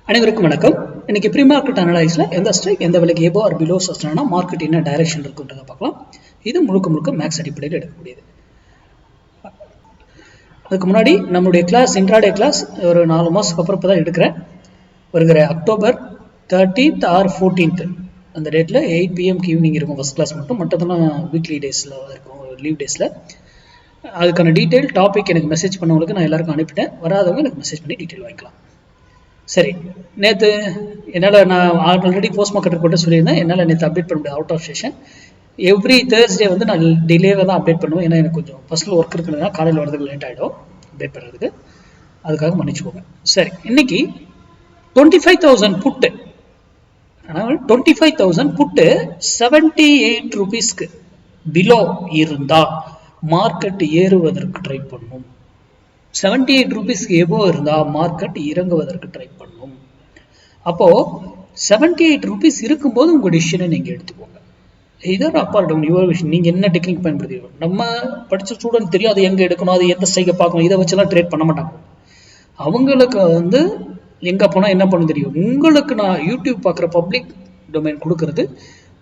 அனைவருக்கும் வணக்கம். இன்னைக்கு ப்ரீ மார்க்கெட் அனலைஸ்ல எந்த ஸ்ட்ரைக் எந்த விலைக்கு எபோ ஆர் பிலோ சஸ்டனா மார்க்கெட் என்ன டைரக்ஷன் இருக்குன்றத பார்க்கலாம். இது முழுக்க மேக்ஸ் அடிப்படையில் எடுக்கக்கூடியது. அதுக்கு முன்னாடி நம்மளுடைய கிளாஸ் இன்ட்ராடே கிளாஸ் ஒரு 4 மாதத்துக்கு அப்புறம் இப்போ தான் எடுக்கிறேன். வருகிற அக்டோபர் 30th ஆர் 14th அந்த டேட்டில் 8 PM ஈவினிங் இருக்கும் ஃபஸ்ட் கிளாஸ் மட்டும். மற்றதெல்லாம் வீக்லி டேஸில் இருக்கும், லீவ் டேஸில். அதுக்கான டீட்டெயில் டாபிக் எனக்கு மெசேஜ் பண்ணவங்களுக்கு நான் எல்லாருக்கும் அனுப்பிட்டேன். வராதவங்க எனக்கு மெசேஜ் பண்ணி டீட்டெயில் வாங்கிக்கலாம். சரி, நேற்று என்னால் நான் ஆல்ரெடி போஸ்ட் மார்க்கெட் ரிப்போர்ட்டை சொல்லியிருந்தேன். என்னால் நேற்று அப்டேட் பண்ண முடியாது, out of session. Every Thursday வந்து நான் டிலேவாக தான் அப்டேட் பண்ணுவேன். ஏன்னா எனக்கு கொஞ்சம் பர்சனல் ஒர்க் இருக்கிறதுனால காலையில் வரதுக்கு லேட் ஆகிடும் அப்டேட் பண்ணுறதுக்கு. அதுக்காக மன்னிச்சுக்கோங்க. சரி, இன்னைக்கு 25,000 புட்டு, 25,000 புட்டு 78 rupeesக்கு பிலோ இருந்தால் மார்க்கெட் ஏறுவதற்கு ட்ரை பண்ணும். 78 rupeesக்கு எபோ இருந்தால் மார்க்கெட் இறங்குவதற்கு ட்ரை பண்ணும். அப்போ 78 rupees இருக்கும்போது உங்க டிசிஷனை நீங்க எடுத்துக்கோங்க. இதர் அப்பார்ட் யுவர் விஷன். நீங்க என்ன டெக்னிக் பயன்படுத்தி, நம்ம படிச்ச ஸ்டூடெண்ட் தெரியும் அது எங்க எடுக்கணும், அது எந்த ஸ்ட்ரைக்கை பார்க்கணும், இதை வச்செல்லாம் ட்ரேட் பண்ண மாட்டாங்க. அவங்களுக்கு வந்து எங்க போனா என்ன பண்ண தெரியும். உங்களுக்கு நான் யூடியூப் பார்க்குற பப்ளிக் டொமைன் கொடுக்கறது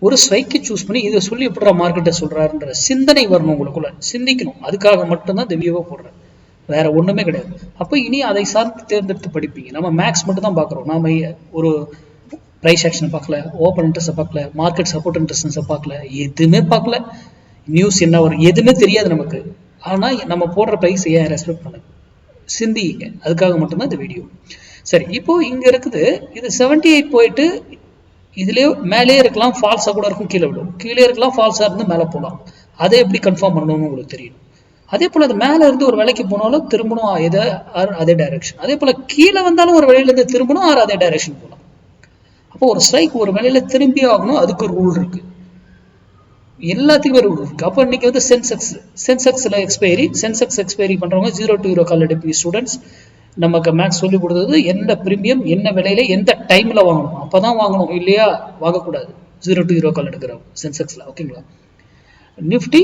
ஒரு ஸ்ட்ரைக்கை சூஸ் பண்ணி இதை சொல்லி எப்படிடா மார்க்கெட்டை சொல்றாருன்ற சிந்தனை வரணும், உங்களுக்குள்ள சிந்திக்கணும். அதுக்காக மட்டும்தான் இந்த வியூவை போடுறேன், வேற ஒண்ணுமே கிடையாது. அப்போ இனி அதை சார்ந்து தேர்ந்தெடுத்து படிப்பீங்க. நம்ம மேக்ஸ் மட்டும் தான் பார்க்குறோம். நாம ஒரு ப்ரைஸ் ஆக்ஷனை பார்க்கல, ஓப்பன் இன்ட்ரெஸ்ட்டை பார்க்கல, மார்க்கெட் சப்போர்ட் இன்ட்ரெஸ்ட்டை பார்க்கல, எதுவுமே பார்க்கல. நியூஸ் என்ன வரும் எதுவுமே தெரியாது நமக்கு. ஆனால் நம்ம போடுற ப்ரைஸ் ஏன் ரெஸ்பெக்ட் பண்ணுங்க, சிந்திங்க. அதுக்காக மட்டும்தான் இந்த வீடியோ. சரி, இப்போ இங்க இருக்குது இது 78 போயிட்டு இதுலேயே மேலே இருக்கலாம், ஃபால்ஸாக கூட இருக்கும், கீழே விடும். கீழே இருக்கலாம், ஃபால்ஸாக இருந்து மேலே போகலாம். அதை எப்படி கன்ஃபார்ம் பண்ணணும்னு உங்களுக்கு தெரியும். அதே போல் அது மேலே இருந்து ஒரு வேலைக்கு போனாலும் திரும்பணும் அதே டைரக்ஷன். அதே போல் கீழே வந்தாலும் ஒரு வேலையிலேருந்து திரும்பணும் அதே டைரக்ஷன் போகலாம். அப்போ ஒரு ஸ்ட்ரைக் ஒரு வேலையில திரும்பி ஆகணும், அதுக்கு ஒரு ரூல் இருக்கு, எல்லாத்துக்கும் ஒரு ரூல் இருக்கு. அப்போ இன்னைக்கு வந்து சென்செக்ஸ்ல எக்ஸ்பைரி பண்றவங்க 0 to 0 கால் எடுப்பீங்க ஸ்டூடெண்ட்ஸ். நமக்கு மேக்ஸ் சொல்லி கொடுத்தது எந்த பிரீமியம் என்ன விலையில எந்த டைம்ல வாங்கணும், அப்பதான் வாங்கணும், இல்லையா வாங்கக்கூடாது. 0 to 0 கால் எடுக்கிறோம் சென்செக்ஸ்ல. ஓகேங்களா. நிஃப்டி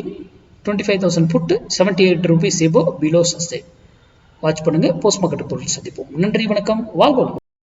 25,000 புட்டு 78 rupees எபோ பிலோ சஸ்டெயின். வாட்ச் பண்ணுங்க. போஸ்ட் மார்க்கெட் பொருள் சந்திப்போம். நன்றி, வணக்கம், வாழ்வோம்.